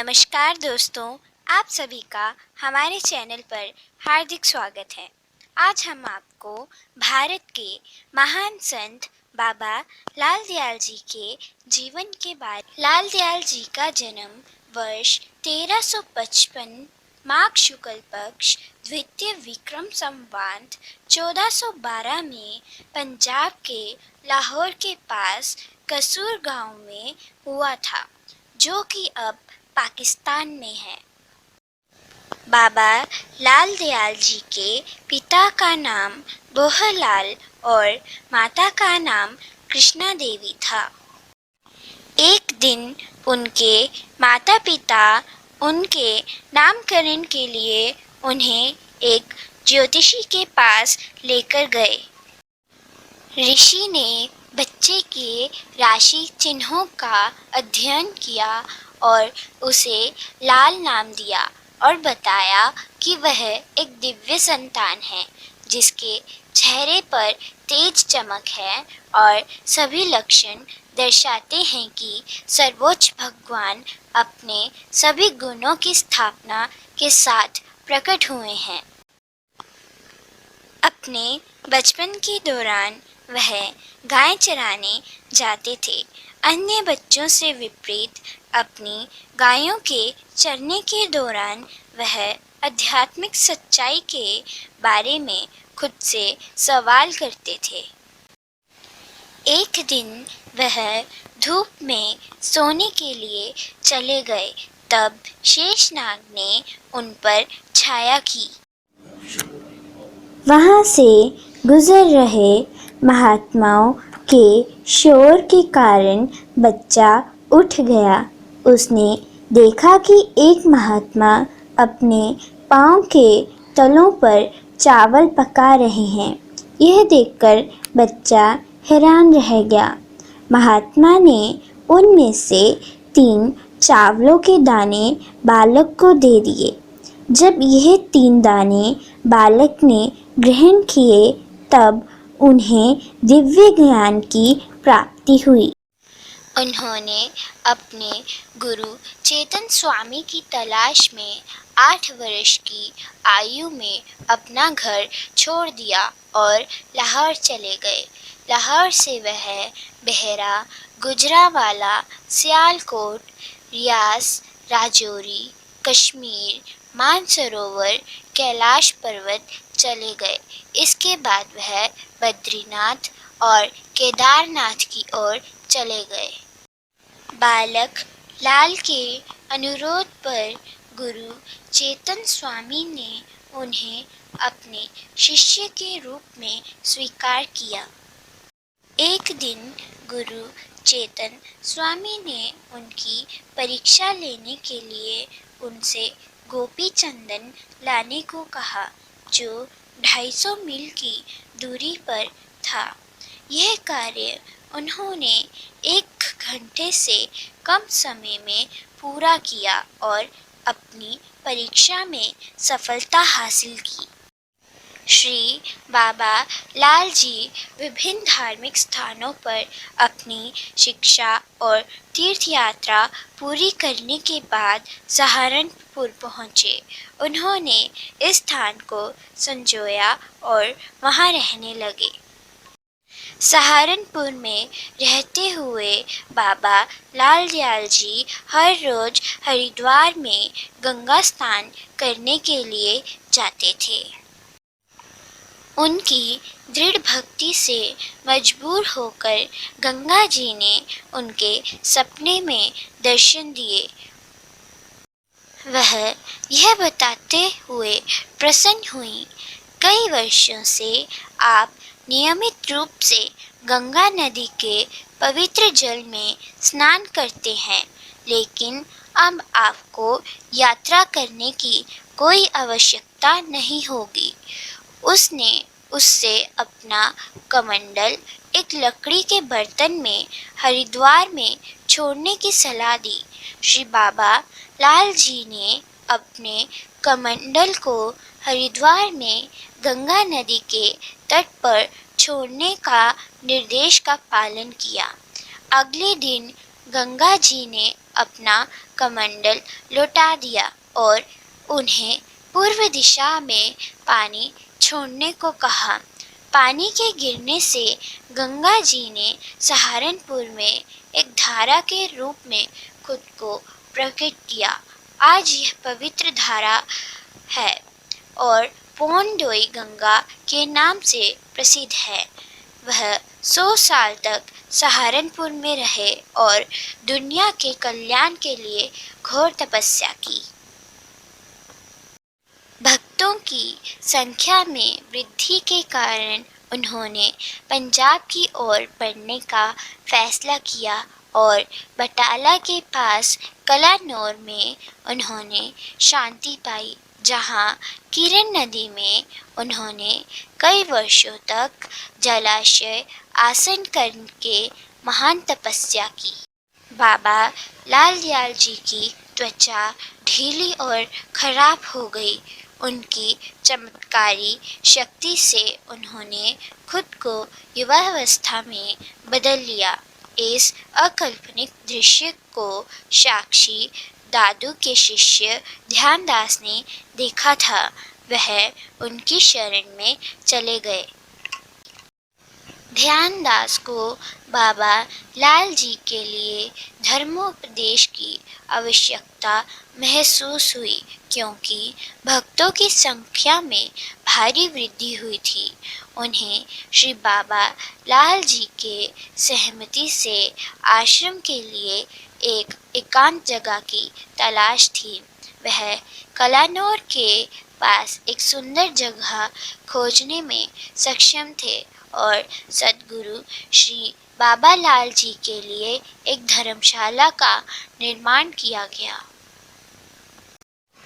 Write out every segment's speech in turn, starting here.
नमस्कार दोस्तों, आप सभी का हमारे चैनल पर हार्दिक स्वागत है। आज हम आपको भारत के महान संत बाबा लाल दयाल जी के जीवन के बारे। लाल दयाल जी का जन्म वर्ष 1355 माघ शुक्ल पक्ष द्वितीय विक्रम संवत 1412 में पंजाब के लाहौर के पास कसूर गांव में हुआ था, जो कि अब पाकिस्तान में है। बाबा लाल दयाल जी के पिता का नाम बोहरलाल और माता का नाम कृष्णा देवी था। एक दिन उनके माता पिता उनके नामकरण के लिए उन्हें एक ज्योतिषी के पास लेकर गए। ऋषि ने बच्चे के राशि चिन्हों का अध्ययन किया और उसे लाल नाम दिया और बताया कि वह एक दिव्य संतान है, जिसके चेहरे पर तेज चमक है और सभी लक्षण दर्शाते हैं कि सर्वोच्च भगवान अपने सभी गुणों की स्थापना के साथ प्रकट हुए हैं। अपने बचपन के दौरान वह गाय चराने जाते थे। अन्य बच्चों से विपरीत अपनी गायों के चरने के दौरान वह आध्यात्मिक सच्चाई के बारे में खुद से सवाल करते थे। एक दिन वह धूप में सोने के लिए चले गए, तब शेषनाग ने उन पर छाया की। वहां से गुजर रहे महात्माओं के शोर के कारण बच्चा उठ गया। उसने देखा कि एक महात्मा अपने पांव के तलों पर चावल पका रहे हैं। यह देखकर बच्चा हैरान रह गया। महात्मा ने उनमें से 3 चावलों के दाने बालक को दे दिए। जब यह 3 दाने बालक ने ग्रहण किए, तब उन्हें दिव्य ज्ञान की प्राप्ति हुई। उन्होंने अपने गुरु चेतन स्वामी की तलाश में 8 वर्ष की आयु में अपना घर छोड़ दिया और लाहौर चले गए। लाहौर से वह बहरा, गुजरावाला, सियालकोट, रियास, राजौरी, कश्मीर, मानसरोवर, कैलाश पर्वत चले गए। इसके बाद वह बद्रीनाथ और केदारनाथ की ओर चले गए। बालक लाल के अनुरोध पर गुरु चेतन स्वामी ने उन्हें अपने शिष्य के रूप में स्वीकार किया। एक दिन गुरु चेतन स्वामी ने उनकी परीक्षा लेने के लिए उनसे गोपी चंदन लाने को कहा, जो 250 मील की दूरी पर था। यह कार्य उन्होंने 1 घंटे से कम समय में पूरा किया और अपनी परीक्षा में सफलता हासिल की। श्री बाबा लाल जी विभिन्न धार्मिक स्थानों पर अपनी शिक्षा और तीर्थ यात्रा पूरी करने के बाद सहारनपुर पहुँचे। उन्होंने इस स्थान को संजोया और वहाँ रहने लगे। सहारनपुर में रहते हुए बाबा लाल दयाल जी हर रोज हरिद्वार में गंगा स्नान करने के लिए जाते थे। उनकी दृढ़ भक्ति से मजबूर होकर गंगा जी ने उनके सपने में दर्शन दिए। वह यह बताते हुए प्रसन्न हुई, कई वर्षों से आप नियमित रूप से गंगा नदी के पवित्र जल में स्नान करते हैं, लेकिन अब आपको यात्रा करने की कोई आवश्यकता नहीं होगी। उसने उससे अपना कमंडल एक लकड़ी के बर्तन में हरिद्वार में छोड़ने की सलाह दी। श्री बाबा लाल जी ने अपने कमंडल को हरिद्वार में गंगा नदी के तट पर छोड़ने का निर्देश का पालन किया। अगले दिन गंगा जी ने अपना कमंडल लौटा दिया और उन्हें पूर्व दिशा में पानी छोड़ने को कहा। पानी के गिरने से गंगा जी ने सहारनपुर में एक धारा के रूप में खुद को प्रकट किया। आज यह पवित्र धारा है और पोंडोई गंगा के नाम से प्रसिद्ध है। वह 100 साल तक सहारनपुर में रहे और दुनिया के कल्याण के लिए घोर तपस्या की। भक्तों की संख्या में वृद्धि के कारण उन्होंने पंजाब की ओर बढ़ने का फैसला किया और बटाला के पास कलानौर में उन्होंने शांति पाई, जहां किरण नदी में उन्होंने कई वर्षों तक जलाशय आसन करके महान तपस्या की। बाबा लाल दयाल जी की त्वचा ढीली और खराब हो गई। उनकी चमत्कारी शक्ति से उन्होंने खुद को युवावस्था में बदल लिया। इस अकाल्पनिक दृश्य को साक्षी दादू के शिष्य ध्यानदास ने देखा था। वह उनकी शरण में चले गए। ध्यानदास को बाबा लाल जी के लिए धर्मोपदेश की आवश्यकता महसूस हुई, क्योंकि भक्तों की संख्या में भारी वृद्धि हुई थी। उन्हें श्री बाबा लाल जी के सहमति से आश्रम के लिए एक एकांत जगह की तलाश थी। वह कलानौर के पास एक सुंदर जगह खोजने में सक्षम थे और सद्गुरु श्री बाबा लाल जी के लिए एक धर्मशाला का निर्माण किया गया।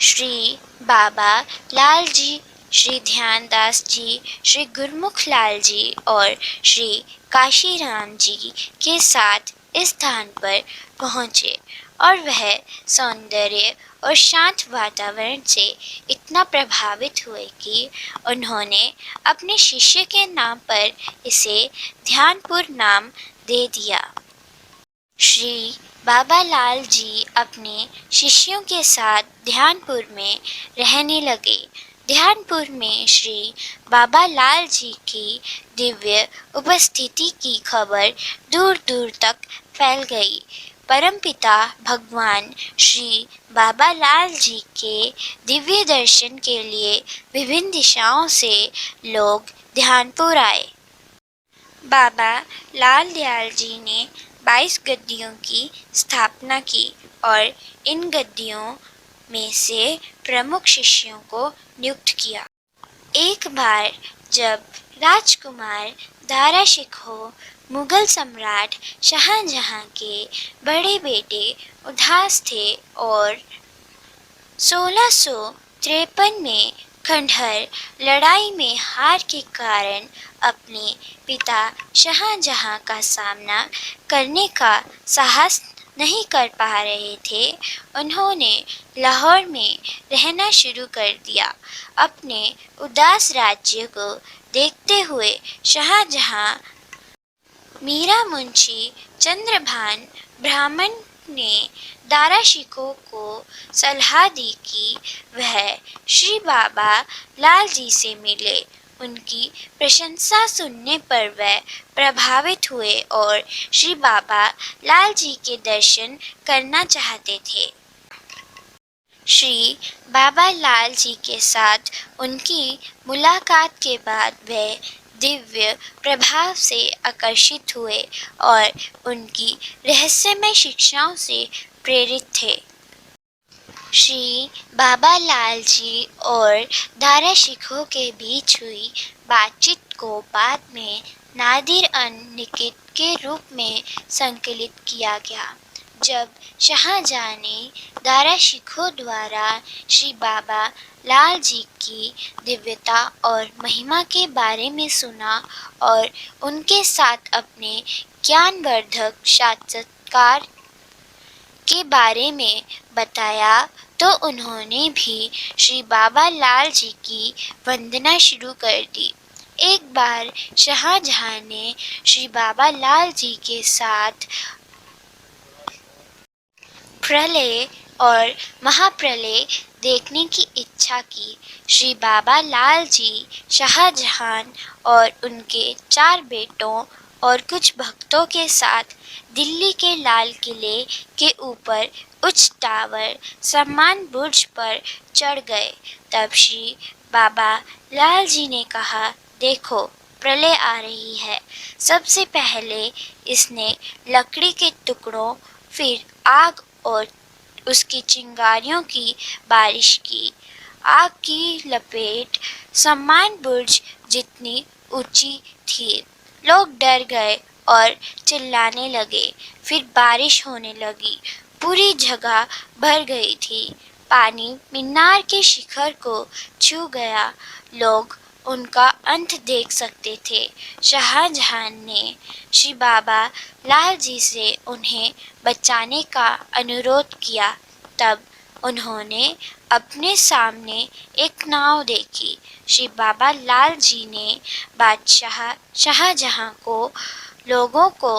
श्री बाबा लाल जी, श्री ध्यानदास जी, श्री गुरमुख लाल जी और श्री काशीराम जी के साथ इस स्थान पर पहुँचे और वह सौंदर्य और शांत वातावरण से इतना प्रभावित हुए कि उन्होंने अपने शिष्य के नाम पर इसे ध्यानपुर नाम दे दिया। श्री बाबा लाल जी अपने शिष्यों के साथ ध्यानपुर में रहने लगे। ध्यानपुर में श्री बाबा लाल जी की दिव्य उपस्थिति की खबर दूर दूर तक फैल गई। परमपिता भगवान श्री बाबा लाल जी के दिव्य दर्शन के लिए विभिन्न दिशाओं से लोग ध्यानपुर आए। बाबा लाल दयाल जी ने 22 गद्दियों की स्थापना की और इन गद्दियों में से प्रमुख शिष्यों को नियुक्त किया। एक बार जब राजकुमार दारा शिकोह मुगल सम्राट शाहजहां के बड़े बेटे उदास थे और 1653 में खंडहर लड़ाई में हार के कारण अपने पिता शाहजहां का सामना करने का साहस नहीं कर पा रहे थे, उन्होंने लाहौर में रहना शुरू कर दिया। अपने उदास राज्य को देखते हुए शाहजहां मीरा मुंशी चंद्रभान ब्राह्मण ने दारा शिकोह को सलाह दी कि वह श्री बाबा लाल जी से मिले। उनकी प्रशंसा सुनने पर वह प्रभावित हुए और श्री बाबा लाल जी के दर्शन करना चाहते थे। श्री बाबा लाल जी के साथ उनकी मुलाकात के बाद वे दिव्य प्रभाव से आकर्षित हुए और उनकी रहस्यमय शिक्षाओं से प्रेरित थे। श्री बाबा लाल जी और दारा शिकोह के बीच हुई बातचीत को बाद में नादिर-अन-निकित के रूप में संकलित किया गया। जब शाहजहां ने दारा शिकोह द्वारा श्री बाबा लाल जी की दिव्यता और महिमा के बारे में सुना और उनके साथ अपने ज्ञानवर्धक साक्षात्कार के बारे में बताया, तो उन्होंने भी श्री बाबा लाल जी की वंदना शुरू कर दी। एक बार शाहजहां ने श्री बाबा लाल जी के साथ प्रलय और महाप्रलय देखने की इच्छा की। श्री बाबा लाल जी शाहजहां और उनके 4 बेटों और कुछ भक्तों के साथ दिल्ली के लाल किले के ऊपर उच्च टावर सम्मान बुर्ज पर चढ़ गए। तब श्री बाबा लाल जी ने कहा, देखो प्रलय आ रही है। सबसे पहले इसने लकड़ी के टुकड़ों, फिर आग और उसकी चिंगारियों की बारिश की। आग की लपेट सम्मान बुर्ज जितनी ऊंची थी। लोग डर गए और चिल्लाने लगे। फिर बारिश होने लगी। पूरी जगह भर गई थी। पानी मीनार के शिखर को छू गया। लोग उनका अंत देख सकते थे। शाहजहां ने श्री बाबा लाल जी से उन्हें बचाने का अनुरोध किया। तब उन्होंने अपने सामने एक नाव देखी। श्री बाबा लाल जी ने बादशाह शाहजहां को लोगों को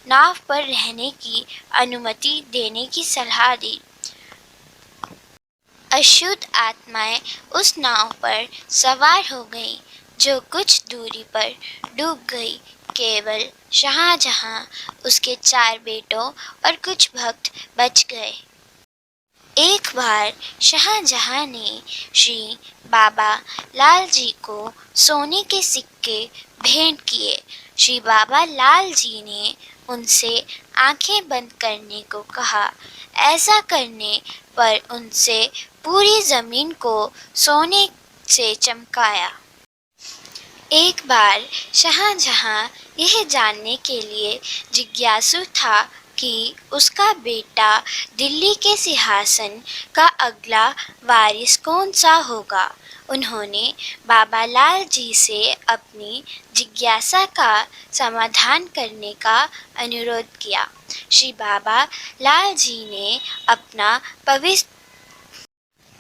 नाव पर रहने की अनुमति देने की सलाह दी। अशुद्ध आत्माएं उस नाव पर सवार हो गईं, जो कुछ दूरी पर डूब गई। केवल शाहजहां, उसके 4 बेटों और कुछ भक्त बच गए। एक बार शाहजहां ने श्री बाबा लाल जी को सोने के सिक्के भेंट किए। श्री बाबा लाल जी ने उनसे आंखें बंद करने को कहा। ऐसा करने पर उनसे पूरी जमीन को सोने से चमकाया। एक बार शाहजहां यह जानने के लिए जिज्ञासु था कि उसका बेटा दिल्ली के सिंहासन का अगला वारिस कौन सा होगा। उन्होंने बाबा लाल जी से अपनी जिज्ञासा का समाधान करने का अनुरोध किया। श्री बाबा लाल जी ने अपना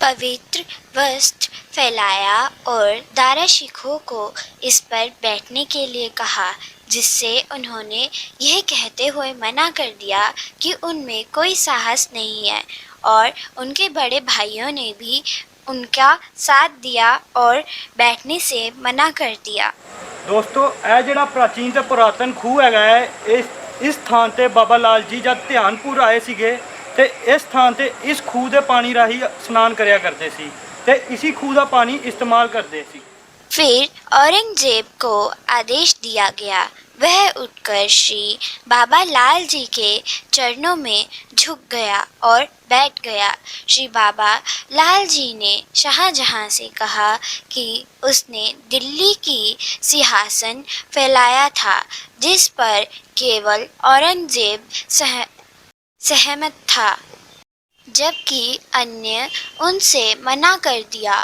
पवित्र वस्त्र फैलाया और दाराशिकों को इस पर बैठने के लिए कहा, जिससे उन्होंने यह कहते हुए मना कर दिया कि उनमें कोई साहस नहीं है, और उनके बड़े भाइयों ने भी उनका साथ दिया और बैठने से मना कर दिया। दोस्तों, यह ਜਿਹੜਾ प्राचीन ਤੇ पुरातन खूह ਹੈਗਾ ਹੈ, ਇਸ ਥਾਂ ਤੇ ਬਾਬਾ ਲਾਲ ਜੀ ਜਦ ਧਿਆਨਪੁਰ ਆਏ ਸੀਗੇ ਤੇ ਇਸ ਥਾਂ ਤੇ ਇਸ ਖੂਹ ਦੇ ਪਾਣੀ ਰਾਹੀਂ स्नान ਕਰਿਆ ਕਰਦੇ ਸੀ ਤੇ इसी खूह ਦਾ पानी इस्तेमाल ਕਰਦੇ ਸੀ। फिर औरंगजेब को आदेश दिया गया। वह उठकर श्री बाबा लाल जी के चरणों में झुक गया और बैठ गया। श्री बाबा लाल जी ने शाहजहां से कहा कि उसने दिल्ली की सिंहासन फैलाया था, जिस पर केवल औरंगजेब सहमत था, जबकि अन्य उनसे मना कर दिया।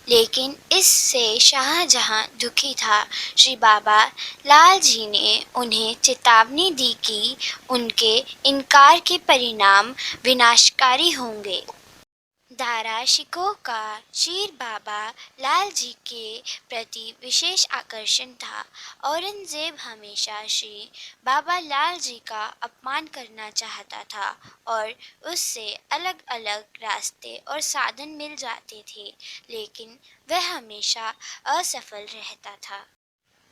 लेकिन इससे शाहजहां दुखी था। श्री बाबा लाल जी ने उन्हें चेतावनी दी कि उनके इनकार के परिणाम विनाशकारी होंगे। दाराशिकों का श्री बाबा लाल जी के प्रति विशेष आकर्षण था। औरंगजेब हमेशा श्री बाबा लाल जी का अपमान करना चाहता था और उससे अलग अलग रास्ते और साधन मिल जाते थे, लेकिन वह हमेशा असफल रहता था।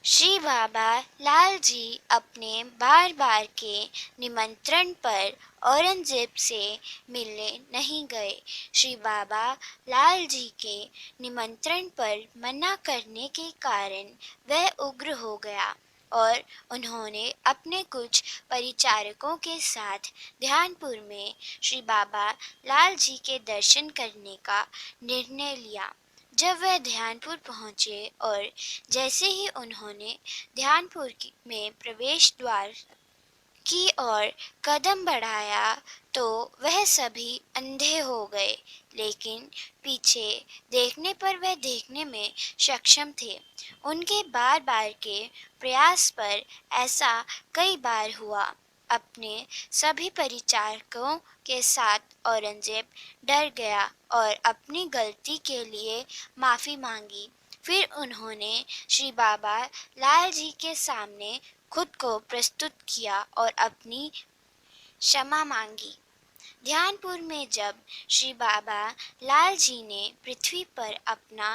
श्री बाबा लाल जी अपने बार बार के निमंत्रण पर औरंगजेब से मिलने नहीं गए। श्री बाबा लाल जी के निमंत्रण पर मना करने के कारण वह उग्र हो गया और उन्होंने अपने कुछ परिचारकों के साथ ध्यानपुर में श्री बाबा लाल जी के दर्शन करने का निर्णय लिया। जब वह ध्यानपुर पहुँचे और जैसे ही उन्होंने ध्यानपुर में प्रवेश द्वार की ओर कदम बढ़ाया तो वह सभी अंधे हो गए, लेकिन पीछे देखने पर वह देखने में सक्षम थे। उनके बार बार के प्रयास पर ऐसा कई बार हुआ। अपने सभी परिचारकों के साथ औरंगजेब डर गया और अपनी गलती के लिए माफ़ी मांगी। फिर उन्होंने श्री बाबा लाल जी के सामने खुद को प्रस्तुत किया और अपनी क्षमा मांगी। ध्यानपुर में जब श्री बाबा लाल जी ने पृथ्वी पर अपना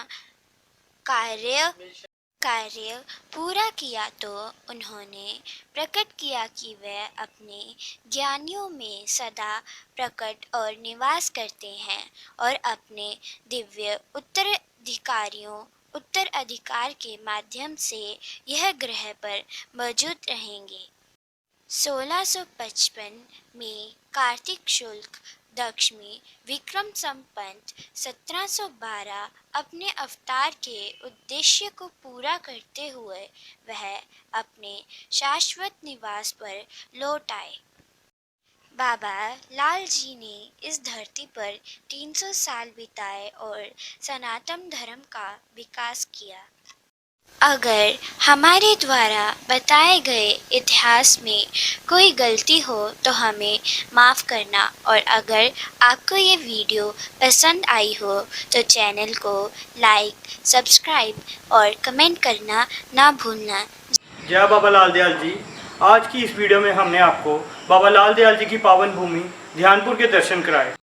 कार्य पूरा किया तो उन्होंने प्रकट किया कि वे अपने ज्ञानियों में सदा प्रकट और निवास करते हैं और अपने दिव्य उत्तराधिकार के माध्यम से यह ग्रह पर मौजूद रहेंगे। 1655 में कार्तिक शुक्ल दशमी विक्रम संवत 1712 अपने अवतार के उद्देश्य को पूरा करते हुए वह अपने शाश्वत निवास पर लौट आए। बाबा लाल जी ने इस धरती पर 300 साल बिताए और सनातन धर्म का विकास किया। अगर हमारे द्वारा बताए गए इतिहास में कोई गलती हो तो हमें माफ़ करना, और अगर आपको ये वीडियो पसंद आई हो तो चैनल को लाइक, सब्सक्राइब और कमेंट करना ना भूलना। जय बाबा लाल दयाल जी। आज की इस वीडियो में हमने आपको बाबा लाल दयाल जी की पावन भूमि ध्यानपुर के दर्शन कराए।